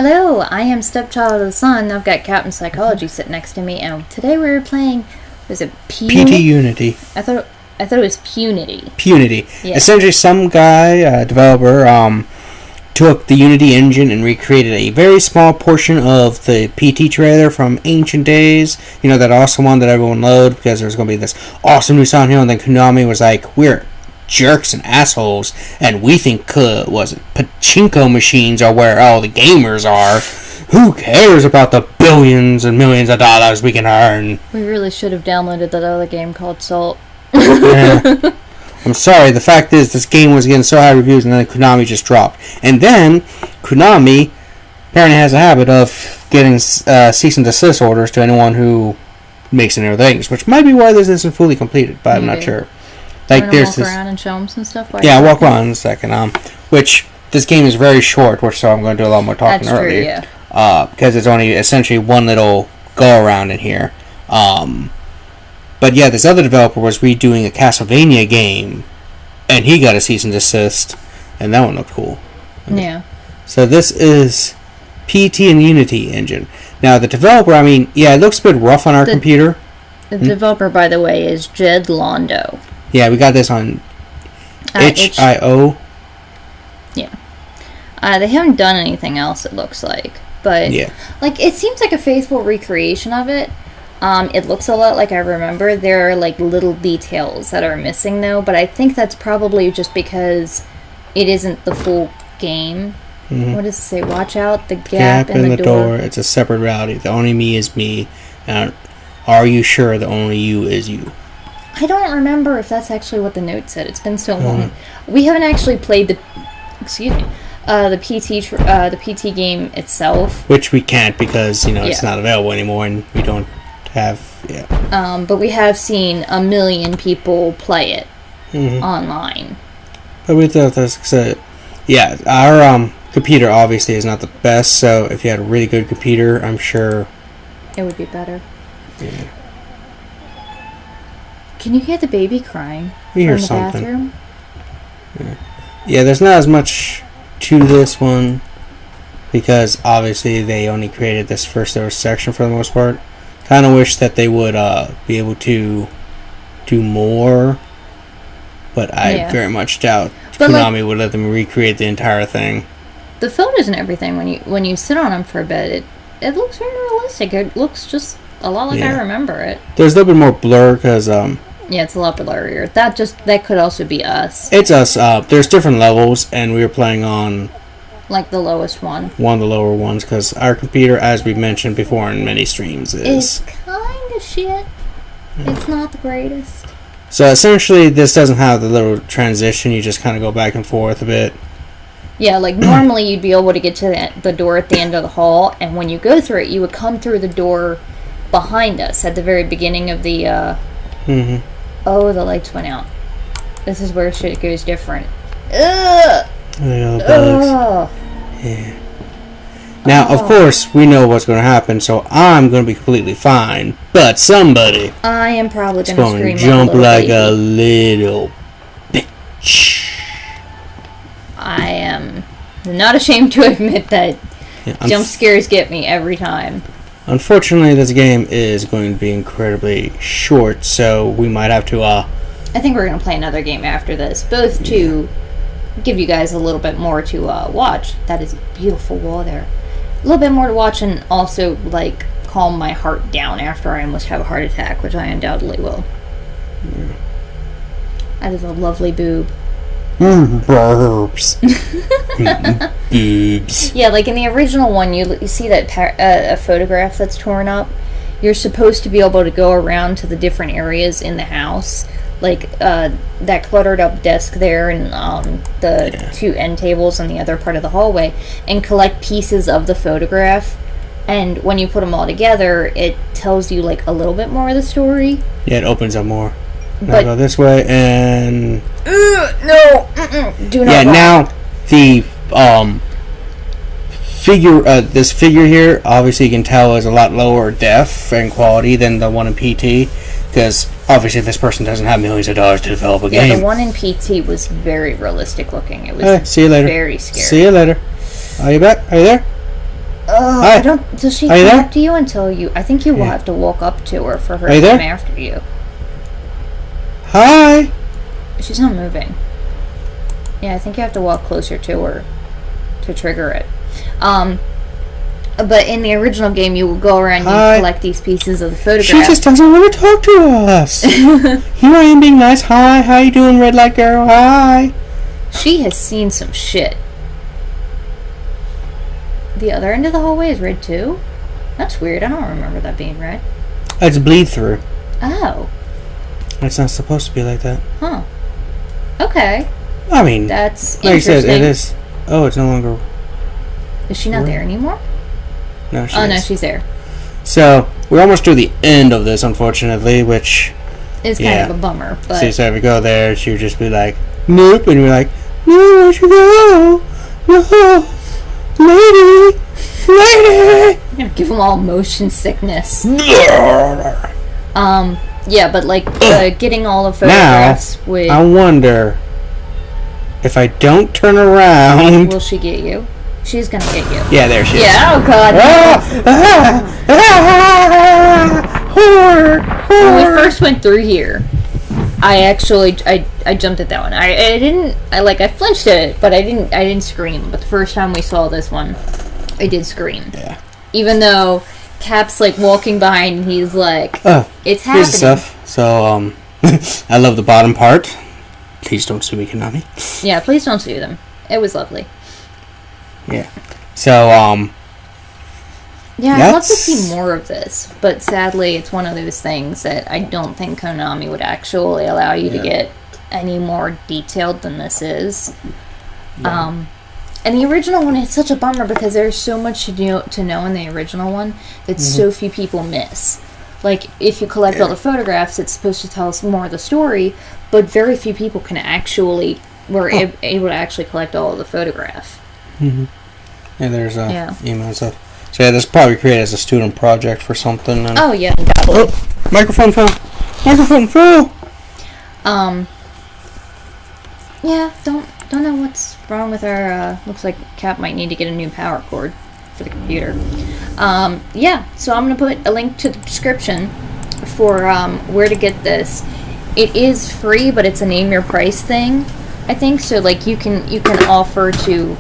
Hello, I am Stepchild of the Sun. I've got Captain Psychology sitting next to me, and today we were playing. Was it PT Unity? I thought it was Punity. Punity. Yeah. Essentially, some guy, developer, took the Unity engine and recreated a very small portion of the PT trailer from ancient days. You know, that awesome one that everyone loved because there was going to be this awesome new Silent Hill, and then Konami was like, we're jerks and assholes, and we think pachinko machines are where all the gamers are. Who cares about the billions and millions of dollars we can earn? We really should have downloaded that other game called Salt. Yeah. I'm sorry, the fact is this game was getting so high reviews and then Konami just dropped. And then Konami apparently has a habit of getting cease and desist orders to anyone who makes any other things, which might be why this isn't fully completed, but I'm not sure. Like, there's walk around and show them some stuff? Yeah, walk around in a second. Which, this game is very short, so I'm going to do a lot more talking earlier. That's true, yeah. Because it's only essentially one little go-around in here. But yeah, this other developer was redoing a Castlevania game, and he got a cease and desist, and that one looked cool. Yeah. So this is PT and Unity engine. Now, the developer, it looks a bit rough on our computer. The developer, by the way, is Jed Londo. Yeah, we got this on itch.io. Yeah. They haven't done anything else, it looks like. But, yeah. It seems like a faithful recreation of it. It looks a lot like I remember. There are, little details that are missing, though. But I think that's probably just because it isn't the full game. Mm-hmm. What does it say? Watch out, the gap in the door. It's a separate reality. The only me is me. And are you sure the only you is you? I don't remember if that's actually what the note said. It's been so long. We haven't actually played the PT game itself, which we can't because it's not available anymore, and we don't have. Yeah. But we have seen a million people play it online. But we thought our computer obviously is not the best. So if you had a really good computer, I'm sure it would be better. Yeah. Can you hear the baby crying we hear from the something. bathroom? Yeah, there's not as much to this one because obviously they only created this first section for the most part. Kind of wish that they would be able to do more, but I very much doubt Konami would let them recreate the entire thing. The photos and everything, when you sit on them for a bit, it looks very realistic. It looks just a lot like I remember it. There's a little bit more blur because yeah, it's a lot blurrier. That could also be us. It's us. There's different levels, and we were playing on the lowest one. One of the lower ones, because our computer, as we've mentioned before in many streams, is kind of shit. It's not the greatest. So essentially, this doesn't have the little transition. You just kind of go back and forth a bit. Yeah, normally you'd be able to get to the door at the end of the hall, and when you go through it, you would come through the door behind us at the very beginning of the. Oh, the lights went out. This is where shit goes different. Ugh! Yeah. Now, of course, we know what's going to happen, so I'm going to be completely fine. But somebody, I am probably going to jump like a little bitch. I am not ashamed to admit that jump scares get me every time. Unfortunately, this game is going to be incredibly short, so we might have to. I think we're going to play another game after this, both to give you guys a little bit more to watch. That is a beautiful wall there. A little bit more to watch, and also calm my heart down after I almost have a heart attack, which I undoubtedly will. Yeah. That is a lovely boob. Boobs. Boobs. Yeah, in the original one, you see that a photograph that's torn up. You're supposed to be able to go around to the different areas in the house, that cluttered up desk there and the two end tables on the other part of the hallway, and collect pieces of the photograph. And when you put them all together, it tells you a little bit more of the story. Yeah, it opens up more. Now go this way and no, do not. Yeah, now the figure, this figure here, obviously you can tell is a lot lower def and quality than the one in PT, because obviously this person doesn't have millions of dollars to develop a game. Yeah, the one in PT was very realistic looking. It was see you later. Very scary. See you later. Are you back? Are you there? I don't. Does she Are you come there? up to you until you? I think you will have to walk up to her for her Are you to come there? after you. Hi. She's not moving. Yeah, I think you have to walk closer to her to trigger it. But in the original game, you will go around and you collect these pieces of the photograph. She just doesn't want to talk to us. Here I am being nice. Hi, how you doing, red light girl? Hi. She has seen some shit. The other end of the hallway is red too? That's weird. I don't remember that being red. It's bleed through. Oh. It's not supposed to be like that. Huh. Okay. I mean, that's like interesting. I said, it is. Oh, it's no longer. Is she not there anymore? No, she Oh, is. no, she's there. So, we're almost to the end of this, unfortunately, which... It's kind of a bummer, but... See, so if we go there, she would just be like, nope, and we're like, no, where'd you go? No, lady, lady! I'm gonna give them all motion sickness. Yeah, but like, getting all the photographs now, with... I wonder if I don't turn around... Will she get you? She's gonna get you. Yeah, there she is. Yeah, oh god. When we first went through here, I actually I jumped at that one. I flinched at it, but I didn't scream. But the first time we saw this one, I did scream. Yeah. Even though Cap's like walking behind and he's like, it's happening. Here's the stuff. So I love the bottom part. Please don't sue me, Konami. Yeah, please don't sue them. It was lovely. Yeah. So yeah, I'd love to see more of this, but sadly, it's one of those things that I don't think Konami would actually allow you to get any more detailed than this is. Yeah. And the original one is such a bummer because there's so much to know in the original one that so few people miss. Like, if you collect all the photographs, it's supposed to tell us more of the story, but very few people can actually able to actually collect all of the photographs. Mm-hmm. Yeah, there's email and stuff. So yeah, this is probably created as a student project for something. And oh yeah, undoubtedly. Oh, microphone fell. Microphone fell. Yeah, don't know what's wrong with our. Looks like Cap might need to get a new power cord for the computer. Yeah, so I'm gonna put a link to the description for where to get this. It is free, but it's a name your price thing, I think. So like you can offer to.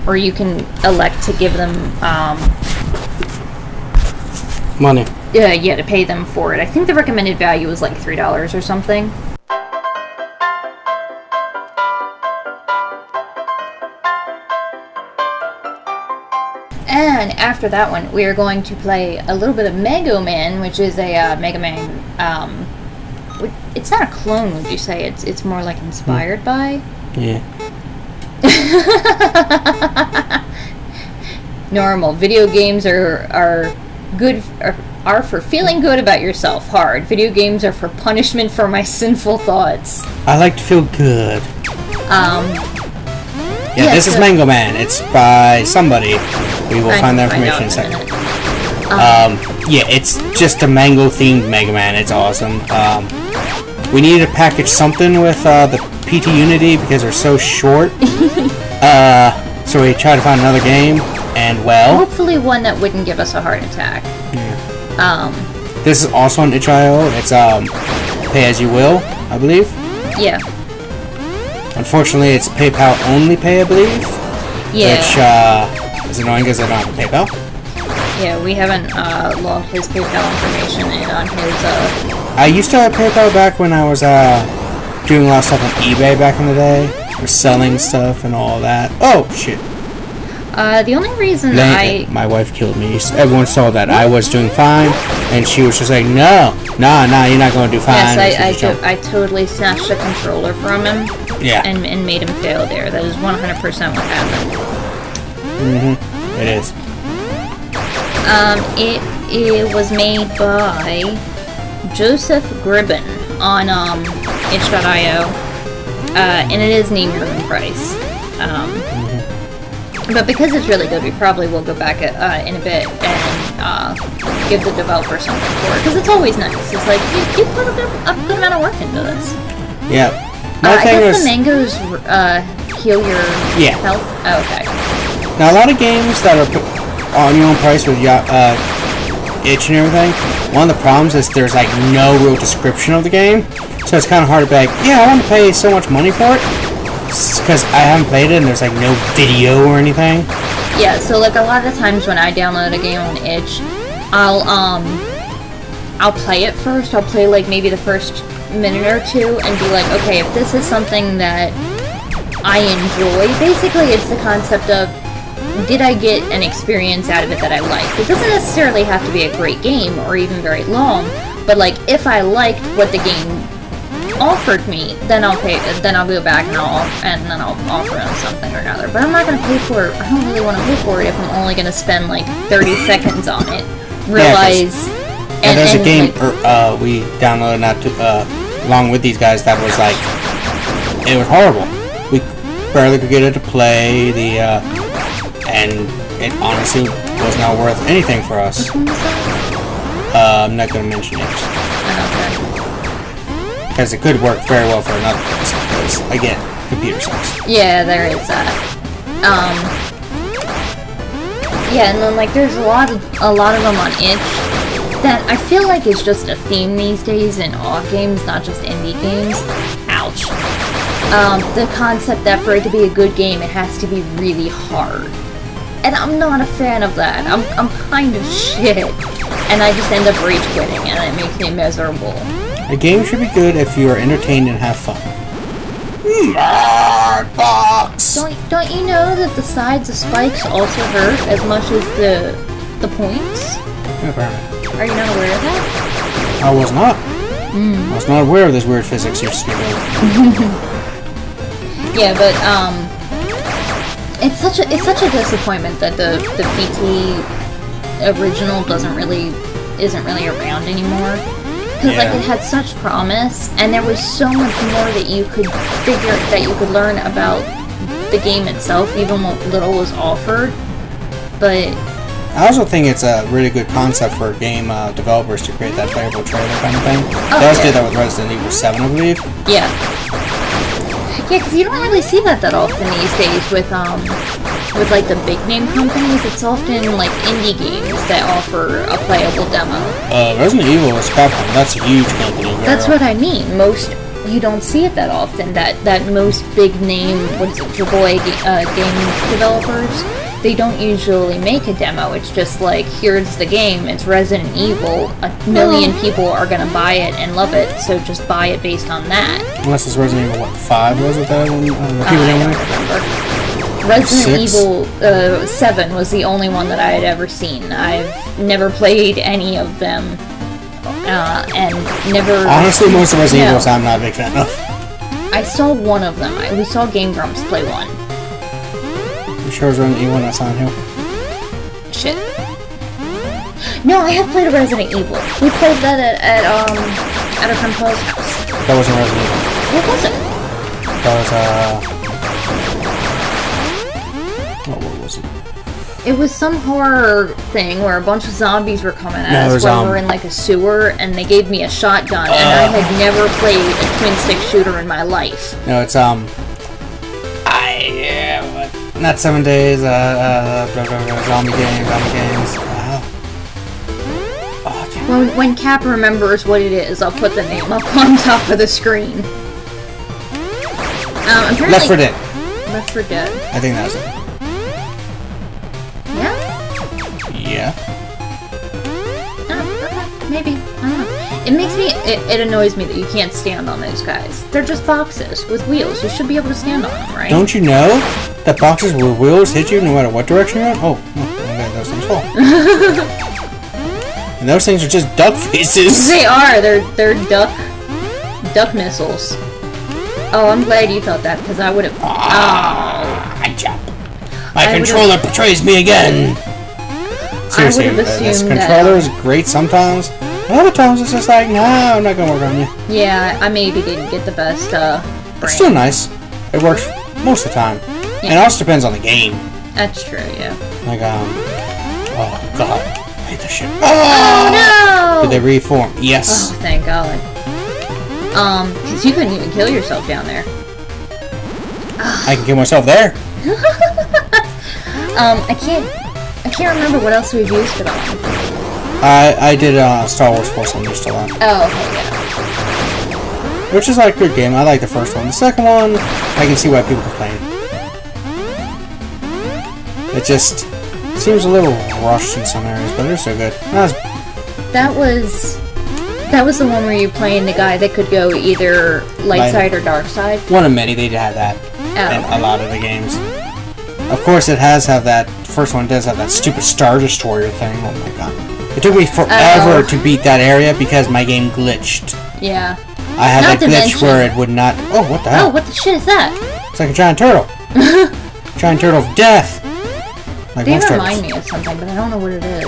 Or you can elect to give them money. Yeah, to pay them for it. I think the recommended value was like $3 or something. And after that one, we are going to play a little bit of MangoMan, which is a Mega Man. It's not a clone, would you say? It's more like inspired by. Yeah. Normal. Video games are good are for feeling good about yourself. Hard. Video games are for punishment for my sinful thoughts. I like to feel good. This is MangoMan. It's by somebody. We will find that information in a second. It's just a mango themed Mega Man. It's awesome. We needed to package something with the PT Unity because they're so short. So we tried to find another game, and well... hopefully one that wouldn't give us a heart attack. Yeah. This is also on itch.io. It's pay as you will, I believe. Yeah. Unfortunately, it's PayPal only pay, I believe. Yeah. Which is annoying because I don't have PayPal. Yeah, we haven't logged his PayPal information in on his... I used to have PayPal back when I was doing a lot of stuff on eBay back in the day. For selling stuff and all that. Oh, shit. The only reason My wife killed me. Everyone saw that I was doing fine, and she was just like, no, you're not going to do fine. Yes, I totally snatched the controller from him. Yeah. And made him fail there. That is 100% what happened. Mm-hmm. It is. It was made by Joseph Gribben on itch.io. And it is name your own price. But because it's really good, we probably will go back in a bit and give the developer something for it. Because it's always nice. It's like, you put a good amount of work into this. Yeah. I guess the mangoes heal your health? Oh, okay. Now, a lot of games that are on your own price with itch and everything. One of the problems is there's like no real description of the game, so it's kind of hard to be like, yeah, I want to pay so much money for it, because I haven't played it and there's like no video or anything. Yeah, so like a lot of the times when I download a game on itch, I'll play it first. I'll play like maybe the first minute or two and be like, okay, if this is something that I enjoy, basically it's the concept of, did I get an experience out of it that I liked? It doesn't necessarily have to be a great game or even very long, but like if I liked what the game offered me, then I'll pay. Then I'll go back and then I'll offer them something or another. But I'm not going to pay for it. I don't really want to pay for it if I'm only going to spend like 30 seconds on it. Realize. Yeah, there's a game we downloaded along with these guys that was like, it was horrible. We barely could get it to play. And it honestly was not worth anything for us. I'm not going to mention it. Because it could work very well for another person. Because, again, computer sucks. Yeah, there is that. Yeah, and then like there's a lot of them on itch that I feel like is just a theme these days in all games, not just indie games. Ouch. The concept that for it to be a good game, it has to be really hard. And I'm not a fan of that. I'm kind of shit. And I just end up rage quitting, and it makes me miserable. A game should be good if you are entertained and have fun. Box. Don't you know that the sides of spikes also hurt as much as the points? Are you not aware of that? I was not. I was not aware of this weird physics you're speaking of. Yeah, but it's such a disappointment that the PT original isn't really around anymore. Because like it had such promise, and there was so much more that you could learn about the game itself, even what little was offered. But I also think it's a really good concept for game developers to create that playable trailer kind of thing. Oh, they also did that with Resident Evil 7, I believe. Yeah. Yeah, because you don't really see that often these days with like the big name companies. It's often like indie games that offer a playable demo. Resident Evil is Capcom. That's a huge company. Girl. That's what I mean. You don't see it that often. That most big name, AAA game developers, they don't usually make a demo. It's just like, here's the game, it's Resident Evil, 1 million people are gonna buy it and love it, so just buy it based on that. Unless it's Resident Evil, 5 was it that one? Resident Evil 7 was the only one that I had ever seen. I've never played any of them, and never... Honestly, most of Resident Evils I'm not a big fan of. I saw one of them. We saw Game Grumps play one. You sure it was Resident Evil, not Silent Hill? Shit. No, I have played a Resident Evil. We played that at a friend Paul's house. That wasn't Resident Evil. What was it? That was, what was it? It was some horror thing where a bunch of zombies were coming at us while we were in like a sewer, and they gave me a shotgun, and I had never played a twin-stick shooter in my life. No, it's, not 7 Days, zombie games. When Cap remembers what it is, I'll put the name up on top of the screen. Left 4 Dead. Left 4 Dead. I think that was it. Yeah? Yeah. Oh, okay. Maybe. I don't know. It annoys me that you can't stand on those guys. They're just boxes with wheels. You should be able to stand on them, right? Don't you know that boxes with wheels hit you no matter what direction you're in? Okay, those things fall. And those things are just duck faces. They are. They're duck missiles. Oh, I'm glad you thought that, because I would have... My controller betrays me again. Seriously, this controller is great sometimes. Other times it's just like, nah, I'm not gonna work on you. Yeah, I maybe didn't get the best brand. It's still nice. It works most of the time. Yeah. And it also depends on the game. That's true, yeah. Like, oh god, I hate this shit. Oh no! Did they reform? Yes. Oh, thank god. Because you couldn't even kill yourself down there. I can kill myself there. I can't remember what else we've used it on. I did Star Wars Force Unleashed a lot. Oh, okay, yeah. Which is like a good game. I like the first one. The second one, I can see why people complain. It just seems a little rushed in some areas, but they're so good. That was the one where you're playing the guy that could go either light side or dark side? One of many. They have that in a lot of the games. Of course, it has have that. The first one does have that stupid Star Destroyer thing. Oh my god. It took me forever to beat that area because my game glitched. Yeah. I had that glitch where it would not... Oh, what the hell? Oh, what the shit is that? It's like a giant turtle. Giant turtle of death. Like they remind me of something, but I don't know what it is.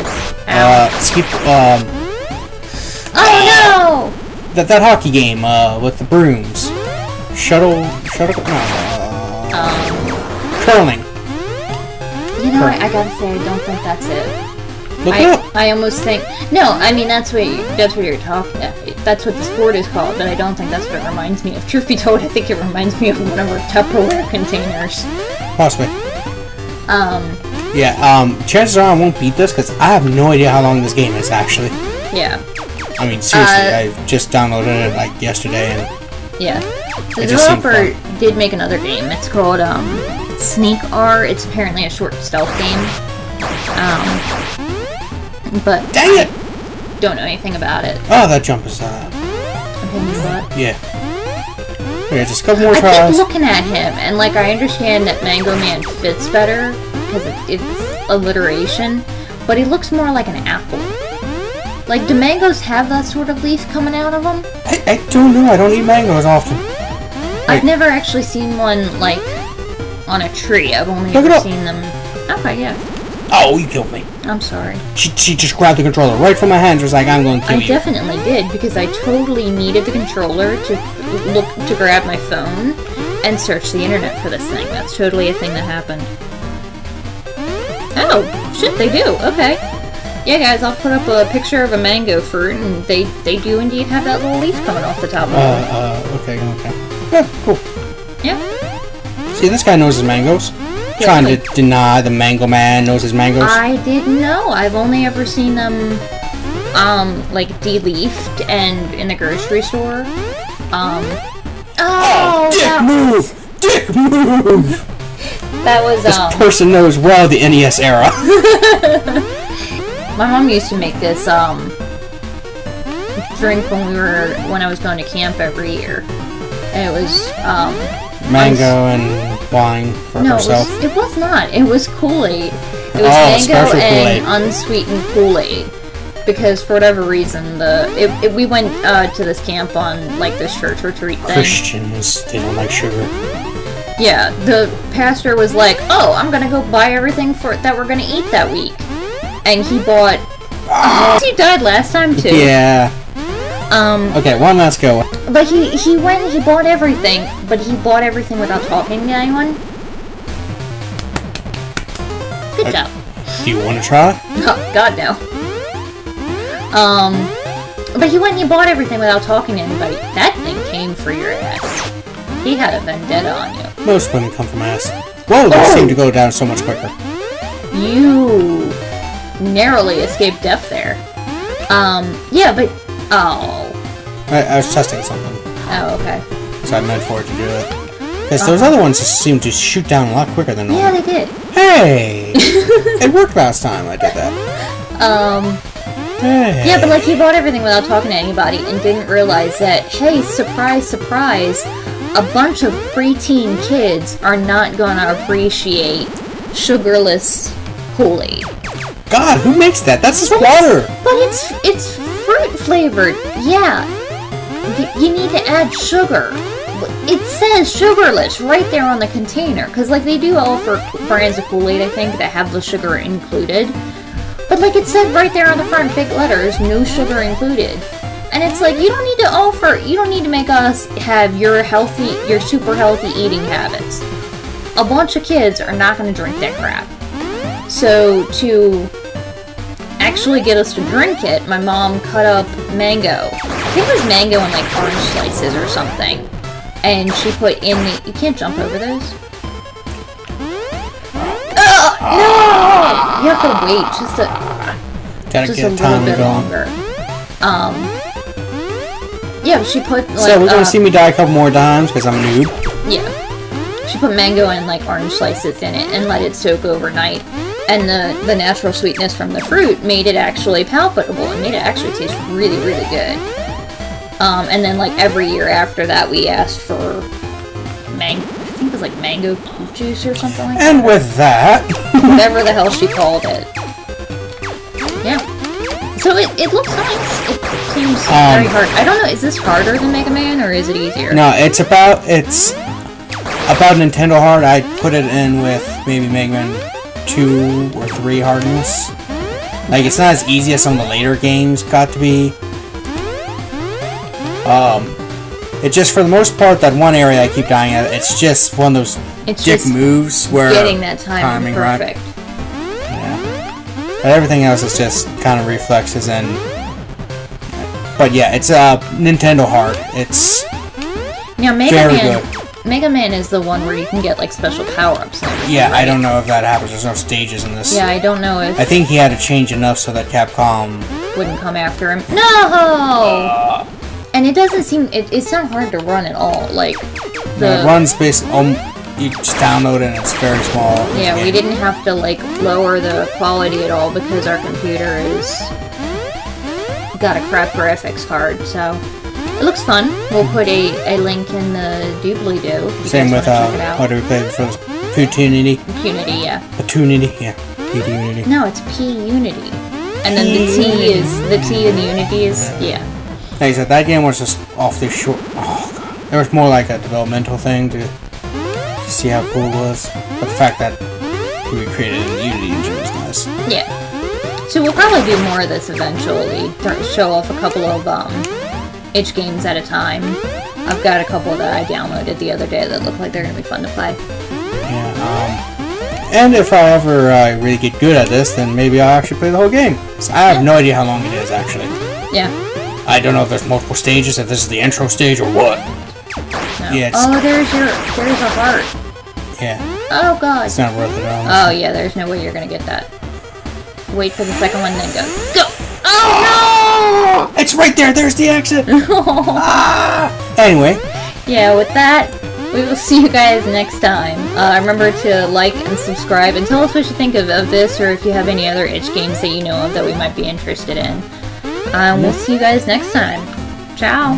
Oh no! That hockey game with the brooms. Curling. You know, I gotta say, I don't think that's it. Look it up. I almost think... No, I mean, that's what you're talking about. That's what the sport is called, but I don't think that's what it reminds me of. Truth be told, I think it reminds me of one of our Tupperware containers. Possibly. Chances are I won't beat this, because I have no idea how long this game is, actually. Yeah. I mean, seriously, I just downloaded it, like, yesterday, and... Yeah. The developer did make another game. It's called, Sneak R. It's apparently a short stealth game. But... Dang it! Don't know anything about it. Oh, that jump is, Yeah. Okay, just a couple more tries. I keep looking at him, and, like, I understand that MangoMan fits better, because it's alliteration, but he looks more like an apple. Like, do mangoes have that sort of leaf coming out of them? I don't know. I don't eat mangoes often. I've never actually seen one, like, on a tree. I've only ever seen them... Okay, yeah. Oh, you killed me. I'm sorry. She just grabbed the controller right from my hands and was like, I'm going to kill you. I definitely did, because I totally needed the controller to grab my phone and search the internet for this thing. That's totally a thing that happened. Oh, shit, they do. Okay. Yeah, guys, I'll put up a picture of a mango fruit, and they do indeed have that little leaf coming off the top of it. Okay. Yeah, cool. Yeah. See, this guy knows his mangoes. Trying to deny the MangoMan knows his mangoes. I didn't know. I've only ever seen them, like, de-leafed and in the grocery store. Dick move! That was, This person knows well the NES era. My mom used to make this, drink when I was going to camp every year. And it was, mango and wine for herself. No, it was not. It was Kool-Aid. It was mango and unsweetened Kool-Aid. Because for whatever reason, we went to this camp on, like, this church retreat thing. Christians, they don't like sugar. Yeah, the pastor was like, "Oh, I'm gonna go buy everything that we're gonna eat that week," and he bought. He died last time too. Yeah. Okay, one last go. But he went. He bought everything, but he bought everything without talking to anyone. Good job. Do you want to try? Oh God, no. But he went and he bought everything without talking to anybody. That thing came for your ass. He had a vendetta on you. Most women come from ass. Whoa, they seem to go down so much quicker. You narrowly escaped death there. Yeah, but... Oh. I was testing something. Oh, okay. So I meant for it to do it. Because those other ones just seem to shoot down a lot quicker than normal. Yeah, they did. Hey! It worked last time I did that. Hey. Yeah, but like he bought everything without talking to anybody and didn't realize that, hey, surprise, surprise, a bunch of preteen kids are not gonna appreciate sugarless Kool-Aid. God, who makes that? That's just water! But it's fruit flavored. Yeah. You need to add sugar. It says sugarless right there on the container. Because, like, they do offer brands of Kool-Aid, I think, that have the sugar included. But, like, it said right there on the front, big letters, no sugar included. And it's like, you don't need to make us have your super healthy eating habits. A bunch of kids are not going to drink that crap. So, to actually get us to drink it, my mom cut up mango. I think it was mango and, like, orange slices or something. And she put in the... You can't jump over those? No! You have to wait Gotta just get a little time bit going. longer. Yeah, she put like. So we're gonna see me die a couple more times because I'm a noob. Yeah. She put mango and like orange slices in it and let it soak overnight. And the natural sweetness from the fruit made it actually palatable and made it actually taste really, really good. And then like every year after that we asked for I think it was like mango juice or something like that. And with that, whatever the hell she called it. Yeah. So it looks nice. It seems very hard. I don't know, is this harder than Mega Man or is it easier? no, it's about Nintendo hard. I put it in with maybe Mega Man 2 or 3 hardness. Like, it's not as easy as some of the later games got to be. It just, for the most part, that one area I keep dying at, it's just one of those dick moves where getting that timing perfect. Right. Yeah. But everything else is just kind of reflexes and. But yeah, it's Nintendo hard. It's now very good. Mega Man is the one where you can get like special power-ups. Yeah, right? I don't know if that happens. There's no stages in this. Yeah, I don't know if. I think he had to change enough so that Capcom wouldn't come after him. No. And it doesn't seem it's not hard to run at all. Like it runs basically. You just download it and it's very small. Yeah, we didn't have to like lower the quality at all because our computer is got a crap graphics card, so it looks fun. We'll put a link in the doobly-doo. Same with what do we play before this? PuniTy? PuniTy, yeah. PuniTy, yeah. PuniTy. No, it's P-Unity. And then the T in the Unity is yeah. Like I said, that game was just awfully short. Oh god. It was more like a developmental thing to see how cool it was. But the fact that we created it in the Unity engine was nice. Yeah. So we'll probably do more of this eventually. Show off a couple of itch games at a time. I've got a couple that I downloaded the other day that look like they're going to be fun to play. Yeah, and if I ever really get good at this, then maybe I'll actually play the whole game. So I have no idea how long it is, actually. Yeah. I don't know if there's multiple stages, if this is the intro stage or what. No. Yeah, there's a heart. Yeah. Oh god. It's not worth it, honestly. Oh yeah, there's no way you're going to get that. Wait for the second one, then go. Go! Oh no! It's right there! There's the exit! Anyway. Yeah, with that, we will see you guys next time. Remember to like and subscribe and tell us what you think of this or if you have any other itch games that you know of that we might be interested in. We'll see you guys next time. Ciao!